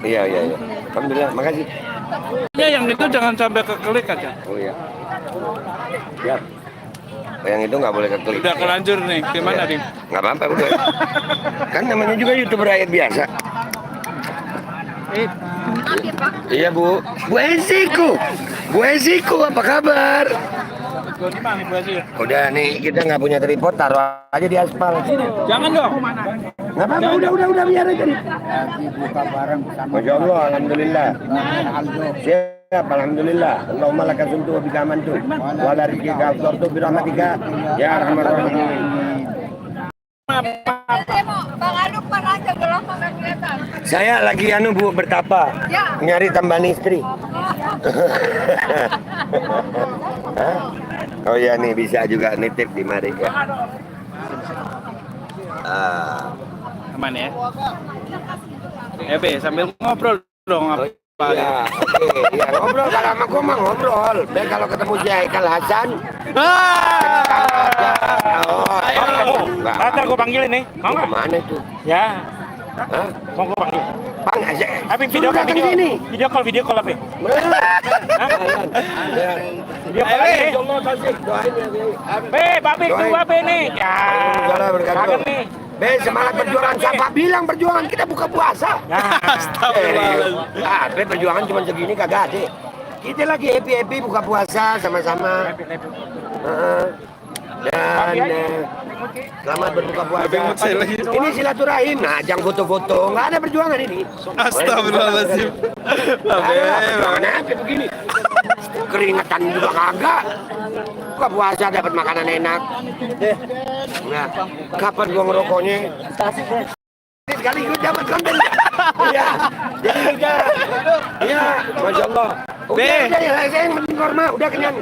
Iya, iya, iya. Alhamdulillah, makasih. Ya yang itu jangan sampai keklik aja. Oh iya. Ya. Yang itu nggak boleh keklik. Udah kelanjur nih, gimana Iya. nih? Nggak apa-apa udah. Kan namanya juga YouTuber rakyat biasa. Iya Bu. Bu Esiku. Bu Esiku apa kabar? Udah nih kita nggak punya tripod, taruh aja di aspal. Jangan dong. Nggak apa-apa, udah biar aja nih. Buka bareng bersama. Masya Allah, alhamdulillah. Siap, alhamdulillah. Allahumma laka suntu wa bika amantu. Wa la rizqika afdhartu bi rahmatika ya arhamar rahimin. Bang Aduk mana aja belum nggak kelihatan. Saya lagi Bu bertapa. Ya. Nyari tambahan istri. Hah? Oh iya nih bisa juga nitip di mari ya. Aman ya. Be sambil ngobrol dong apa? Iya, oke. Ya ngobrol kalau sama gua mah ngobrol. Dan kalau ketemu si Haikal Hasan, Ntar gue panggilin nih, mau nggak? mana tuh? Ya, Hah? mau gue panggil. Bang aja. Tapi Suruh datang sini. video call apa? Video call Ayo, nih. Allah tasik, doain ya. Babe dua be nih. Ya, Waalaikumsalam berkatuh. kangen nih. Be, semangat perjuangan. Siapa bilang perjuangan kita buka puasa? Astagfirullah. Be, perjuangan cuma segini kagak ada. Kita lagi happy buka puasa sama-sama. Dan selamat berbuka puasa. Ini silaturahim. Nah, jangan foto-foto. Nggak ada perjuangan ini. Astagfirullahaladzim. Kenapa begini? Keringetan juga kagak. Buka puasa dapat makanan enak. Nah, kapan gua ngerokoknya? Sekali gue dapat konten. Iya. Jadi kita, ya, masya Allah. Udah ya, saya yang penting korma, udah kenyang.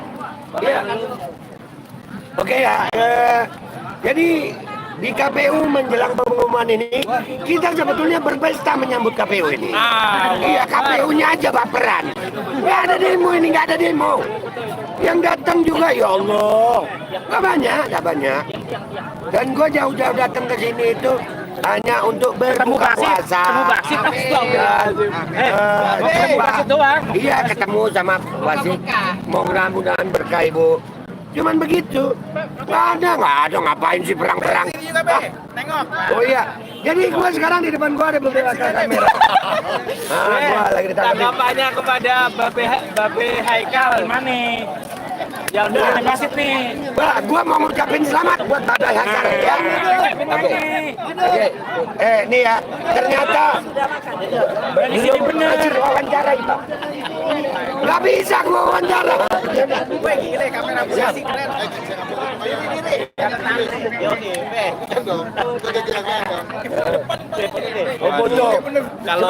Iya. Oke ya. Jadi di KPU menjelang pengumuman ini, kita sebetulnya berpesta menyambut KPU ini. Iya, KPU-nya aja baperan. Nggak ada demo ini, nggak ada demo. Yang datang juga, ya Allah, nggak banyak. Dan gue jauh-jauh datang ke sini itu hanya untuk berbuka puasa. Iya, ketemu sama wasit. Mudah-mudahan berkah Ibu. Cuman begitu, nggak ada ngapain sih perang-perang. Oh iya, jadi gua sekarang di depan gua ada beberapa kamera. Gua lagi ditangkap. Tanggapannya kepada Babe Haikal mana? Yang udah wasit nih. Gua mau ngucapin selamat buat Babe Haikal ya. Oke. Nih ya, ternyata belum bener wawancara itu. Nggak bisa gua wawancara. Oh bodoh. Kalau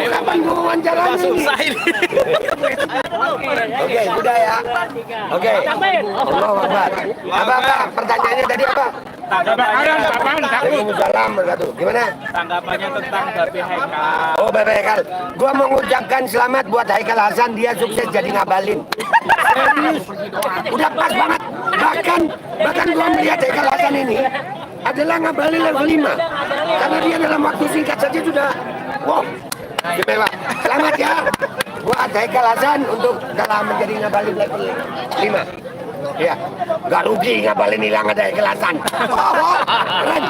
Kapan gua wawancara susah ini. Oke, sudah ya. Oke. Allah Akbar. Apa pertanyaannya tadi apa? Waalaikumsalam berkatuh. Gimana? Tanggapannya tentang Babe Haikal. Oh, Babe Haikal. Gua mau mengucapkan selamat buat Haikal Hasan, dia sukses jadi ngabalin. Serius. Udah pas banget. Bahkan gua melihat Haikal Hasan ini adalah ngabalin level 5. Karena dia dalam waktu singkat saja sudah wow. Istimewa. Selamat ya buat Haikal Hasan untuk dalam menjadi ngabalin level 5. Iya, nggak rugi ngabalin hilang ada Haikal Hasan. Keren.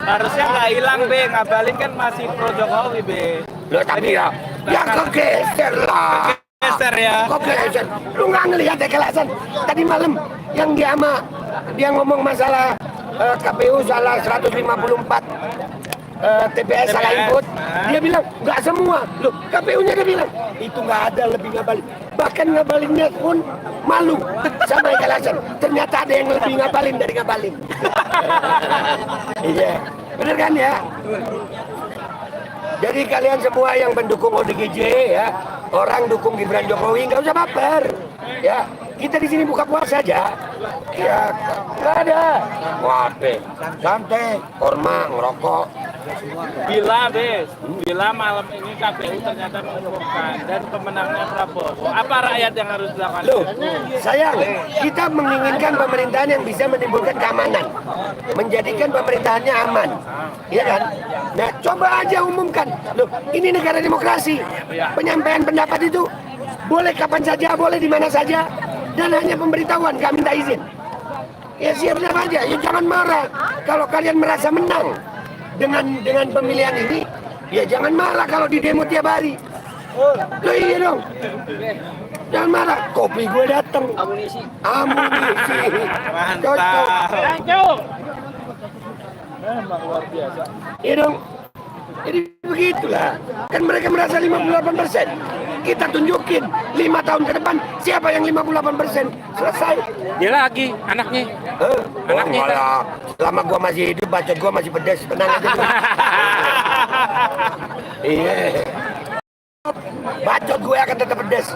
Harusnya nggak hilang be, ngabalin kan masih pro Jokowi be. Loh tapi ya kegeser lah. Geser ya. Kok geser? Lu nggak ngelihat Haikal Hasan tadi malam yang dia ngomong masalah KPU salah 154 TPS salah input. Dia bilang nggak semua. Loh, KPU-nya dia bilang itu nggak ada lebih ngabalin. Bahkan ngabalinnya pun malu sama Haikal Hasan. Ternyata ada yang lebih ngabalin dari ngabalin. Iya, bener kan ya? Jadi kalian semua yang mendukung ODGJ ya, orang dukung Gibran Jokowi nggak usah baper. Ya, kita di sini buka puasa aja. Ya, nggak ada. Wape, santai, korma, ngerokok. Bila malam ini KPU ternyata mengumumkan dan pemenangnya Prabowo, apa rakyat yang harus dilakukan? Loh, sayang, kita menginginkan pemerintahan yang bisa menimbulkan keamanan, menjadikan pemerintahannya aman, ya kan? Nah, coba aja umumkan. Loh, ini negara demokrasi. Penyampaian pendapat itu boleh kapan saja, boleh di mana saja, dan hanya pemberitahuan, gak minta izin. Ya siap-siap aja, ya jangan marah. Kalau kalian merasa menang dengan pemilihan ini, ya jangan marah kalau di demo tiap hari. Loh iya dong. Jangan marah, kopi gue dateng. Amunisi. Cocok. Memang luar biasa. Iya dong. Jadi begitulah. Kan mereka merasa 58%. Kita tunjukin 5 tahun ke depan siapa yang 58%. Selesai. Dia lagi anaknya. Anaknya malah selama gua masih hidup bacot gua masih pedas. Tenang aja. Iya. Bacot gue akan tetap pedas.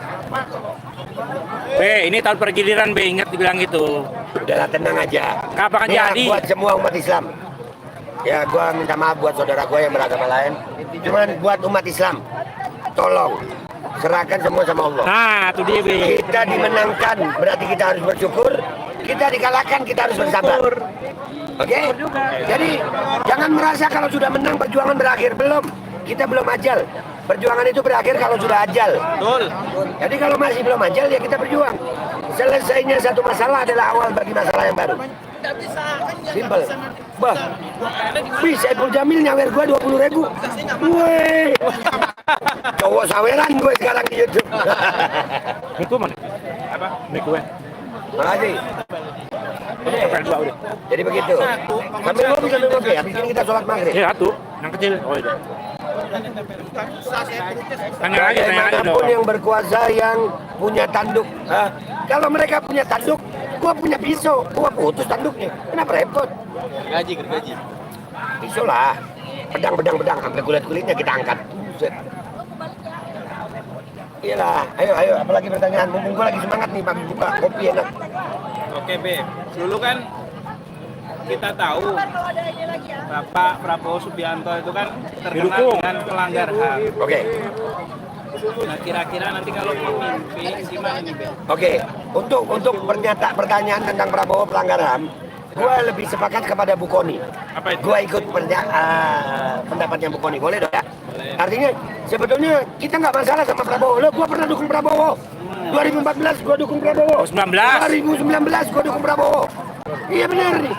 Ini tahun pergiliran ingat dibilang gitu. Udahlah tenang aja. Kapan Ya, jadi? buat semua umat Islam. Ya gua minta maaf buat saudara gua yang beragama lain. Cuman buat umat Islam, tolong serahkan semua sama Allah. Nah, itu dia, Be. Kita dimenangkan, berarti kita harus bersyukur. Kita dikalahkan, kita harus bersabar. Oke? Jadi jangan merasa kalau sudah menang perjuangan berakhir. Belum. Kita belum ajal. Perjuangan itu berakhir kalau sudah ajal. Betul. Jadi kalau masih belum ajal ya kita berjuang. Selesainya satu masalah adalah awal bagi masalah yang baru. Simpel. Bah, Saiful Jamil nyawer gua 20.000. Weh. Cowok saweran gue sekarang di YouTube. Itu mana? Apa? Ini kue. Makasih. Jadi begitu. Sambil ngopi, habis ini kita sholat maghrib. Iya, satu. Yang kecil. Oh, itu. Tanya aja Bagaimanapun dong. yang berkuasa yang punya tanduk. Kalau mereka punya tanduk, gua punya pisau, gua putus tanduknya. Kenapa repot? Gergaji. Pisau lah. Pedang, sampai kulit-kulitnya kita angkat. Buset. Iyalah, ayo, apalagi pertanyaan. Mumpung gua lagi semangat nih, pagi buka kopi enak. Oke, Be. Dulu kan kita tahu Bapak Prabowo Subianto itu kan terkenal dengan pelanggar HAM. Oke. Nah, kira-kira nanti kalau memimpin gimana nih, Be? Oke, untuk pertanyaan tentang Prabowo pelanggar HAM, gue lebih sepakat kepada Bu Koni. Apa itu? Gue ikut pendapatnya Bu Koni, boleh dong ya? Artinya sebetulnya kita nggak masalah sama Prabowo. Lo, gue pernah dukung Prabowo. 2014 gue dukung Prabowo. 2019 gue dukung Prabowo. Iya benar nih.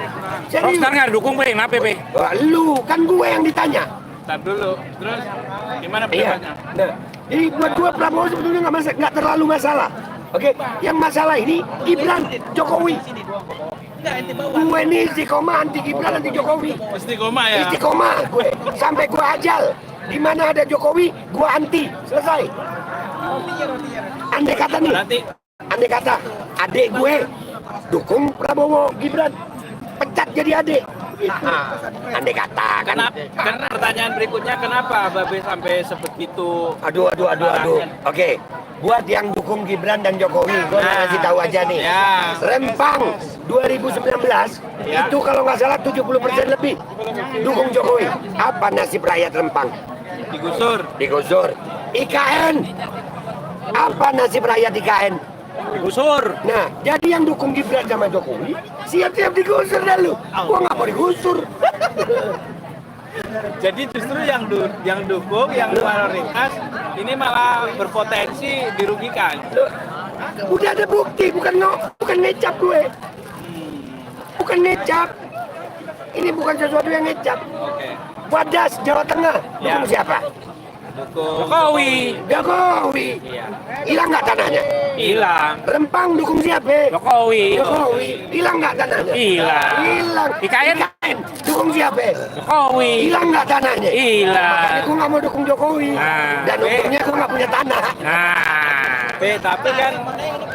Terus sekarang nggak dukung, Be. Kenapa, Be? Wah, lu kan gue yang ditanya. Ntar dulu. Terus gimana Iya. pendapatnya? Nah, jadi buat gue Prabowo sebetulnya nggak terlalu masalah. Oke, yang masalah ini Gibran, Jokowi. Gue ini istiqomah anti Gibran, anti Jokowi. Istiqomah ya? Istiqomah gue, sampai gue ajal. Di mana ada Jokowi, gue anti. Selesai. Andai kata nih, andai kata adik gue dukung Prabowo Gibran, pecat jadi adik. Andai kata kan. Kan pertanyaan berikutnya, kenapa Babe sampai sebegitu? Aduh. Oke, buat yang dukung Gibran dan Jokowi, gue kasih tahu aja nih. Ya. Rempang 2019 itu kalau nggak salah 70% lebih dukung Jokowi. Apa nasib rakyat Rempang? Digusur. IKN. Apa nasib rakyat IKN? Digusur. Nah, jadi yang dukung Gibran sama Jokowi siap-siap digusur dah lu. Gua nggak mau digusur. Jadi justru yang dukung, yang mayoritas ini malah berpotensi dirugikan. Udah ada bukti, bukan ngecap gue. Bukan ngecap. Ini bukan sesuatu yang ngecap. Oke. Wadas, Jawa Tengah. Dukung siapa? Dukung Jokowi. Iya. Hilang nggak tanahnya? Hilang. Rempang dukung siapa? Jokowi. Hilang nggak tanahnya? Hilang. IKN. Dukung siapa? Jokowi. Hilang nggak tanahnya? Hilang. Makanya gue nggak mau dukung Jokowi. Nah. Dan untungnya gue nggak punya tanah. Nah. Tapi kan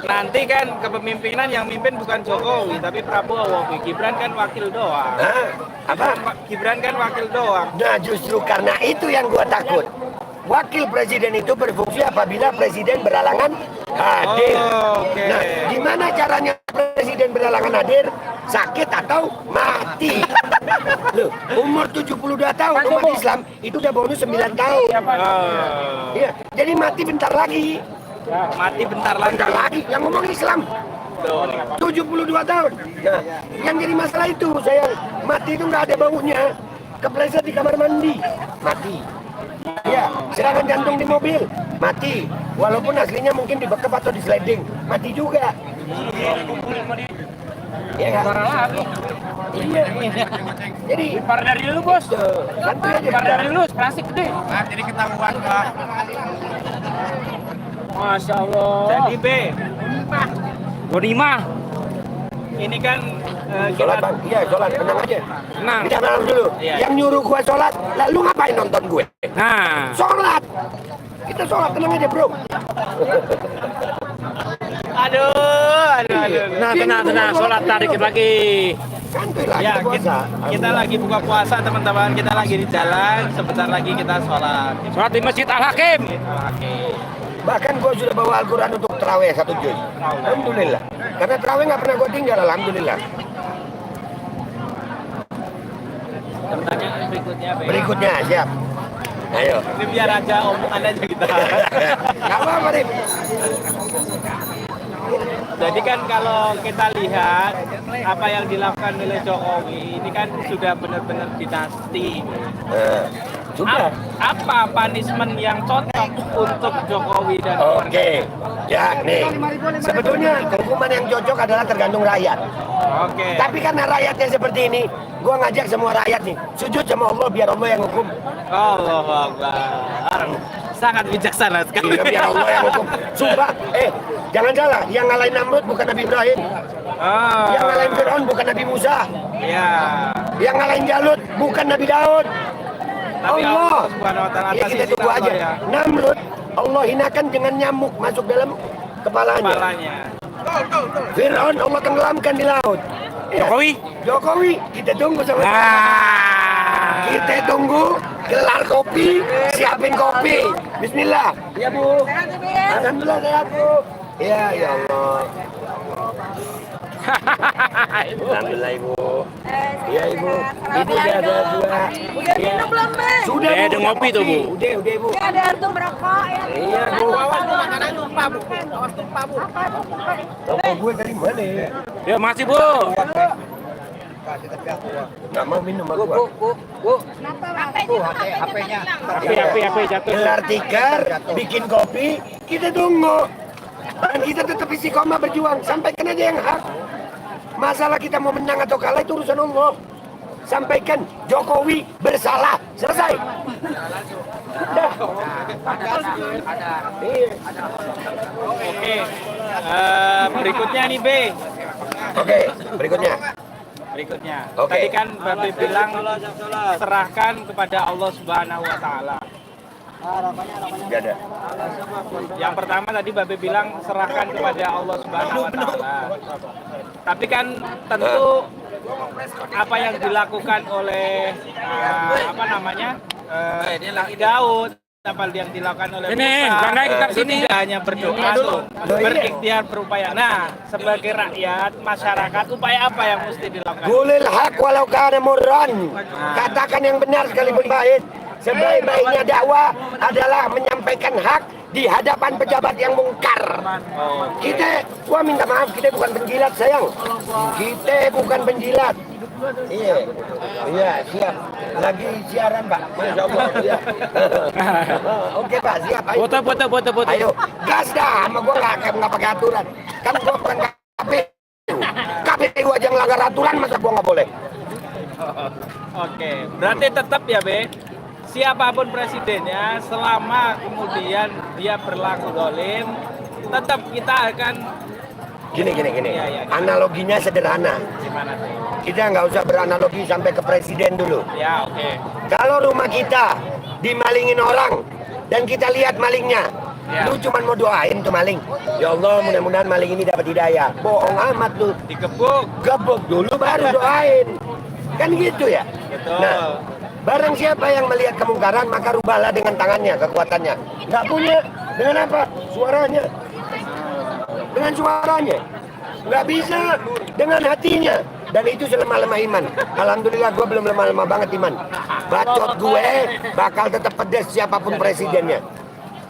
nanti kan kepemimpinan yang mimpin bukan Jokowi tapi Prabowo. Gibran kan wakil doang. Hah? Apa? Gibran kan wakil doang. Nah justru karena itu yang gue takut. wakil presiden itu berfungsi apabila presiden berhalangan hadir. Oke. Nah, gimana caranya presiden berhalangan hadir? Sakit atau mati. Loh, umur 72 tahun umat Islam itu udah bonus 9 tahun. Oh. Iya, jadi mati bentar lagi. Mati bentar lagi. Bentar lagi yang ngomong Islam. 72 tahun. Nah, yang jadi masalah itu saya mati itu nggak ada baunya. Kepleset di kamar mandi, mati. Ya, serangan jantung di mobil, mati. Walaupun aslinya mungkin dibekep atau di sliding, mati juga. Iya kan? Iya. Jadi Par dari dulu bos. santai aja. Par dari dulu, plastik gede. Jadi ketahuan Pak. Masya Allah. Jadi B, Godima. ini kan Sholat kita bang, iya sholat, tenang aja. Nah. Kita malam dulu. Iya. Yang nyuruh gua sholat, lalu ngapain nonton gue? Nah. Sholat. Kita sholat, tenang aja bro. aduh. Nah, tenang. Sholat tarik lagi. Santai lah, Ya, kita puasa. kita lagi buka puasa teman-teman, kita lagi di jalan, sebentar lagi kita sholat. Sholat di Masjid Al-Hakim. Oke. Bahkan gue sudah bawa Al-Quran untuk terawih 1 juz. Alhamdulillah. Karena terawih nggak pernah gue tinggal, alhamdulillah. Pertanyaan berikutnya B. Berikutnya, siap. Ayo. Ini biar aja omongan aja kita. Gak apa-apa, Rip. Jadi kan kalau kita lihat apa yang dilakukan oleh Jokowi ini kan sudah benar-benar dinasti. Sudah. Apa punishment yang cocok untuk Jokowi dan Oke. Ya, nih. Sebetulnya hukuman yang cocok adalah tergantung rakyat. Oke. Tapi karena rakyatnya seperti ini, gue ngajak semua rakyat nih, sujud sama Allah biar Allah yang hukum. Allahu Akbar. Sangat bijaksana sekali. Iya, biar Allah yang hukum. Sumpah, jangan salah, yang ngalahin Namrud bukan Nabi Ibrahim. Oh. Yang ngalahin Fir'aun bukan Nabi Musa. Ya. Yang ngalahin Jalut bukan Nabi Daud. Tapi Allah. Subhanahu wa taala Ya atas kita izin tunggu Allah aja. ya. Namrud Allah hinakan dengan nyamuk masuk dalam kepalanya. Kepalanya. Fir'aun Allah tenggelamkan di laut. Ya. Jokowi, kita tunggu sama Nah. kita tunggu gelar kopi, siapin kopi. Bismillah. Ya Bu. Alhamdulillah sehat Bu. Ya Allah. Alhamdulillah Ibu. Iya Ibu. Ibu udah ada dua. Udah minum belum, Bang? Sudah Bu. Ada ngopi tuh, Bu. Udah Bu. Ini ada kartu merokok ya. Iya Bu. Makanan lupa, Bu. Awas lupa, Bu. Rokok gue dari mana ya? Ya masih bu. Nggak mau minum aku. Kenapa, Bang? HP-nya. Api jatuh. Gelar tikar, bikin kopi, kita tunggu. Dan kita tetap istiqomah berjuang, sampaikan aja yang hak. Masalah kita mau menang atau kalah itu urusan Allah. Sampaikan Jokowi bersalah, selesai. Dah. Iya. Oke. Berikutnya nih B. Oke, berikutnya. Tadi Oke. kan Babe bilang serahkan kepada Allah Subhanahu wa taala. Gak ada. Yang pertama tadi Babe bilang serahkan kepada Allah Subhanahu wa taala. Tapi kan tentu apa yang dilakukan oleh apa namanya? Daud, apa yang dilakukan oleh Ini, Musa, karena kita itu sini. tidak hanya berdoa tuh, berikhtiar berupaya. Nah, sebagai rakyat, masyarakat, upaya apa yang mesti dilakukan? Gulil hak walau kana murran. Katakan yang benar sekalipun pahit. Sebaik-baiknya dakwah adalah menyampaikan hak di hadapan pejabat yang mungkar. Kita, gua minta maaf, kita bukan penjilat sayang. Kita bukan penjilat. Iya, iya siap. Lagi siaran Pak. Masya Allah. Iya. Oke Pak, siap. Ayo. Foto. Ayo, gas dah. Sama gua nggak pakai aturan. Kan gua bukan KPU. KPU aja ngelanggar aturan, masa gua nggak boleh? Oke, berarti tetap ya Be, siapapun presidennya selama kemudian dia berlaku dolim, tetap kita akan Gini. Iya. Analoginya sederhana. gimana tuh? Kita nggak usah beranalogi sampai ke presiden dulu. Ya oke. Kalau rumah kita dimalingin orang dan kita lihat malingnya, Ya. lu cuma mau doain tuh maling. Ya Allah, mudah-mudahan maling ini dapat hidayah. Bohong amat lu. Digebuk. Gebuk dulu baru doain. Kan gitu ya. Betul. Nah, Barang siapa yang melihat kemungkaran maka rubahlah dengan tangannya, kekuatannya. Nggak punya, dengan apa? Suaranya. Dengan suaranya. Nggak bisa, dengan hatinya. Dan itu selemah-lemah iman. Alhamdulillah gue belum lemah-lemah banget iman. Bacot gue bakal tetap pedes siapapun presidennya.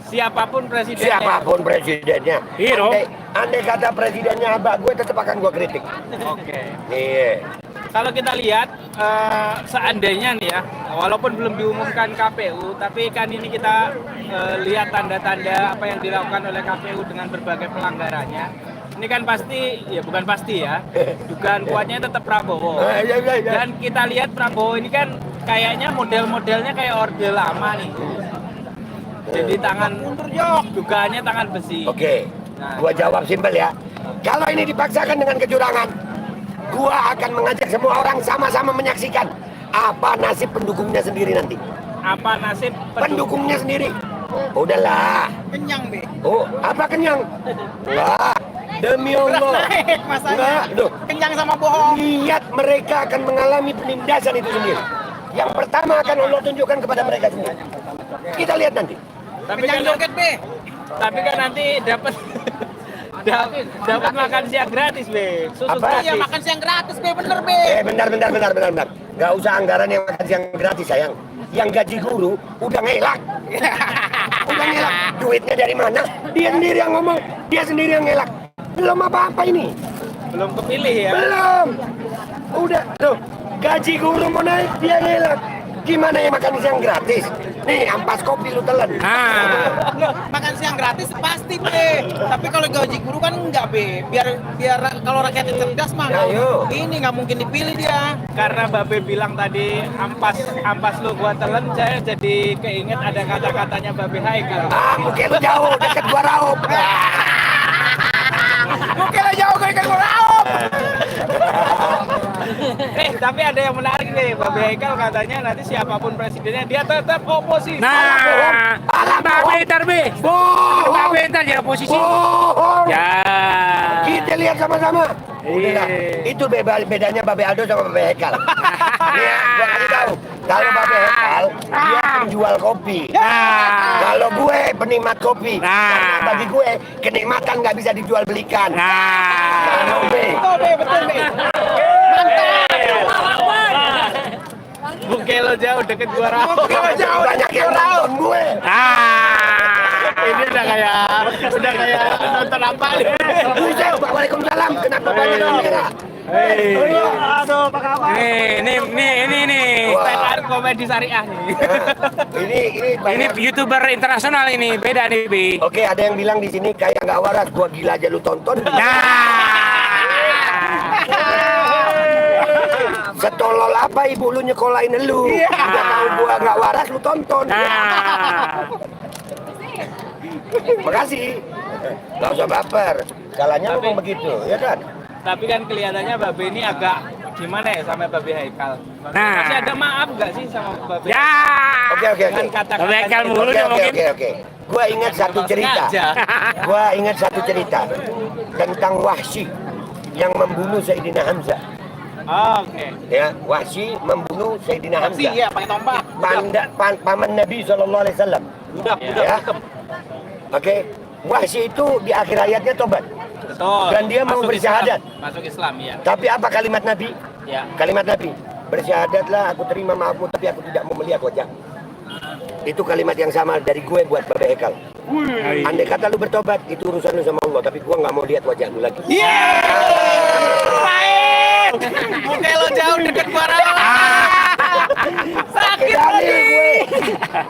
Siapapun presidennya. Siapapun presidennya. Hero. Andai kata presidennya abah gue tetap akan gue kritik. Oke. Iya. Kalau kita lihat seandainya nih ya, walaupun belum diumumkan KPU, tapi kan ini kita lihat tanda-tanda apa yang dilakukan oleh KPU dengan berbagai pelanggarannya. Ini kan pasti, ya bukan pasti ya, dugaan kuatnya tetap Prabowo. Iya. Dan kita lihat Prabowo ini kan kayaknya model-modelnya kayak orde lama nih. Jadi tangan, dugaannya tangan besi. Oke. Gua jawab simpel ya. Kalau ini dipaksakan dengan kecurangan, gua akan mengajak semua orang sama-sama menyaksikan apa nasib pendukungnya sendiri nanti. Apa nasib Pendukungnya sendiri. Udahlah. Kenyang, Be. Oh, apa kenyang? Wah, demi Allah. Enggak, loh. Kenyang sama bohong. Lihat mereka akan mengalami penindasan itu sendiri. Yang pertama akan Allah tunjukkan kepada mereka sendiri. Kita lihat nanti. Tapi Kenyang kan, joget, Be. tapi kan nanti dapat dapat makan siang gratis, Be. Susu Apa? Iya, gratis. makan siang gratis, Be. Bener, Be. Bentar. Gak usah anggaran yang makan siang gratis, sayang. Yang gaji guru udah ngelak. Udah ngelak. Duitnya dari mana? Dia sendiri yang ngomong. Dia sendiri yang ngelak. Belum apa-apa ini. Belum kepilih ya. Belum. Udah. Tuh. Gaji guru mau naik, dia ngelak. Gimana yang makan siang gratis? Nih, ampas kopi lu telan. Makan siang gratis pasti, Be. Tapi kalau gaji guru kan enggak, Be. Biar kalau rakyatnya cerdas mah. Ayo. Ini nggak mungkin dipilih dia. Karena Babe bilang tadi ampas lu gua telan, saya jadi keinget ada kata-katanya Babe Haikal. Mungkin lu jauh, deket gua raup. Mungkin aja jauh kan gua raup. Tapi ada yang menarik nih, Babe Haikal katanya nanti siapapun presidennya dia tetap oposisi. Nah, Babe ntar Be. Bohong. Babe ntar jadi oposisi. Bohong. Ya. Kita lihat sama-sama. Udahlah. Itu bedanya Babe Aldo sama Babe Haikal. Nih ya, gua kasih tahu. Kalau Babe Haikal, dia penjual kopi. Kalau gue penikmat kopi. Karena bagi gue, kenikmatan nggak bisa dijual belikan. Kalau Be. Betul, Be. Buke lo jauh deket gua raup. Jauh banyak yang nonton gue. Ini udah kayak nonton apa nih? Buset, Waalaikumsalam. Kenapa banyak kamera? Aduh, apa kabar? Nih. Stand up komedi syariah nih. Ini Ini banyak. YouTuber internasional ini, beda nih, Bi. Oke, ada yang bilang di sini kayak nggak waras. Gua gila aja lu tonton. Setolol apa ibu lu nyekolahin lu? Udah tahu gua nggak waras lu tonton. Makasih. Gak usah baper. Salahnya Tapi- ngomong begitu, ya kan? Tapi kan kelihatannya Babe ini agak gimana ya sama Babe Haikal? Nah. Masih ada maaf nggak sih sama Babe? Ya. Oke. Dengan kata-kata Babe Haikal mulu Oke, dia mungkin. oke. Gua ingat satu cerita. sengaja. Gua ingat satu cerita tentang Wahsy yang membunuh Sayyidina Hamzah. Oke. Ya, Wahsy membunuh Sayyidina Hamzah. Iya, pakai tombak. Paman Nabi SAW. Ya. Oke. Wahsy itu di akhir hayatnya tobat. Betul. Dan dia mau Masuk bersyahadat. Islam. Masuk Islam ya. Tapi apa kalimat Nabi? Ya. Kalimat Nabi, bersyahadatlah aku terima maafmu tapi aku tidak mau melihat wajah. Itu kalimat yang sama dari gue buat Babe Haikal. Andai kata lu bertobat, itu urusan lu sama Allah, tapi gue nggak mau lihat wajah lu lagi. Mungkin lo jauh deket gua raup. Sakit dalil gue.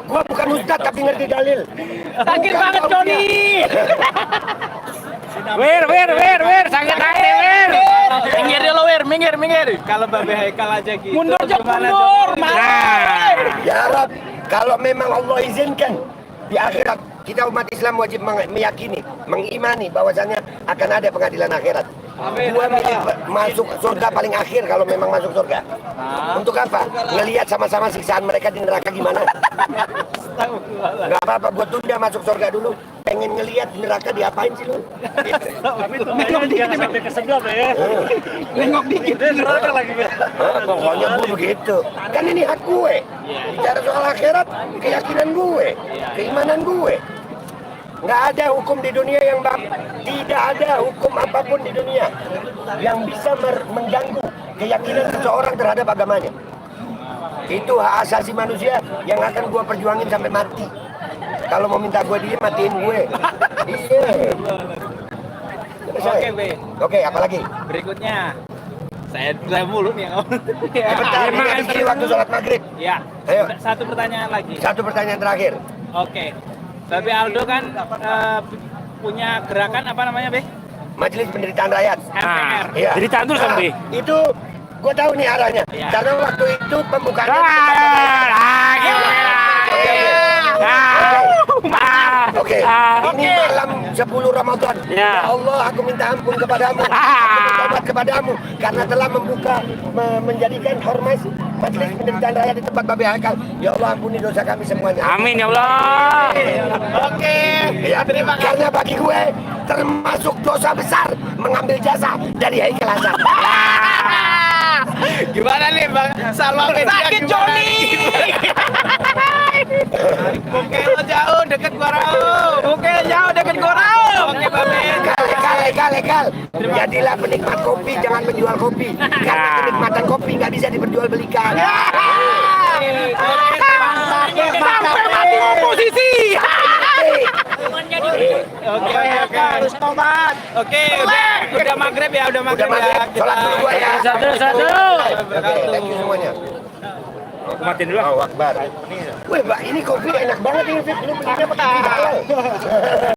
Gue bukan ustad tapi ngerti dalil. Sakit Bukan banget, tausiah. Doni. Wir, sakit hati, Wir. Minggir dulu, Wir, minggir. Kalau Babe Haikal aja gitu. Mundur, Jok, gimana, mundur. Jok? Nah. Ya Rob, kalau memang Allah izinkan di akhirat kita umat Islam wajib meyakini, mengimani bahwasanya akan ada pengadilan akhirat. Gua milih masuk surga paling akhir kalau memang masuk surga. Untuk apa? Ngelihat sama-sama siksaan mereka di neraka gimana? Gak apa-apa, gua tunda masuk surga dulu. pengen ngelihat neraka diapain sih lu? Gitu. Nengok dikit sampai kesedot ya. Nengok dikit neraka lagi. Pokoknya gue begitu. Kan ini hak gue. Bicara soal akhirat, keyakinan gue, keimanan gue. Nggak ada hukum di dunia yang tidak ada hukum apapun di dunia yang bisa mengganggu keyakinan seseorang terhadap agamanya. Itu hak asasi manusia yang akan gue perjuangin sampai mati. Kalau mau minta gue diem, matiin gue. Iya. Oke, B. Oke, apalagi? Berikutnya. Saya mulu nih yang Bentar, ini waktu sholat maghrib. Ya. Ayo. Satu pertanyaan lagi. Satu pertanyaan terakhir. Oke. Babe Aldo kan punya gerakan apa namanya, Be? Majelis Penderitaan Rakyat. MPR. Iya. Jadi terus dong, Bi. Itu gue tahu nih arahnya. Iya. Karena waktu itu pembukaannya. Oke, ini malam 10 Ramadan. Ya. Ya Allah, aku minta ampun kepadamu. Aku bertobat kepadamu karena telah menjadikan ormas Majelis Penderitaan Rakyat di tempat Babe Haikal. Ya Allah, ampuni dosa kami semuanya. Amin ya Allah. Oke, ya terima kasih. Karena bagi gue termasuk dosa besar mengambil jasa dari Haikal Hasan. Gimana nih Bang Salma Media? Sakit Joni. Oke lo jauh deket gua Raul. Oke jauh deket gua Raul. Oke Babe. Kal. Jadilah penikmat kopi, jangan penjual kopi. Karena kenikmatan kopi nggak bisa diperjualbelikan. Sampai mati oposisi. Oke, harus tobat. Oke, udah maghrib ya, udah maghrib ya. Sholat dulu gua ya. Satu. Oke, thank you semuanya. Aku matiin dulu. Allahu Akbar. Wih, Mbak, ini kopi enak banget ini, Fit. Lu belinya pakai halal.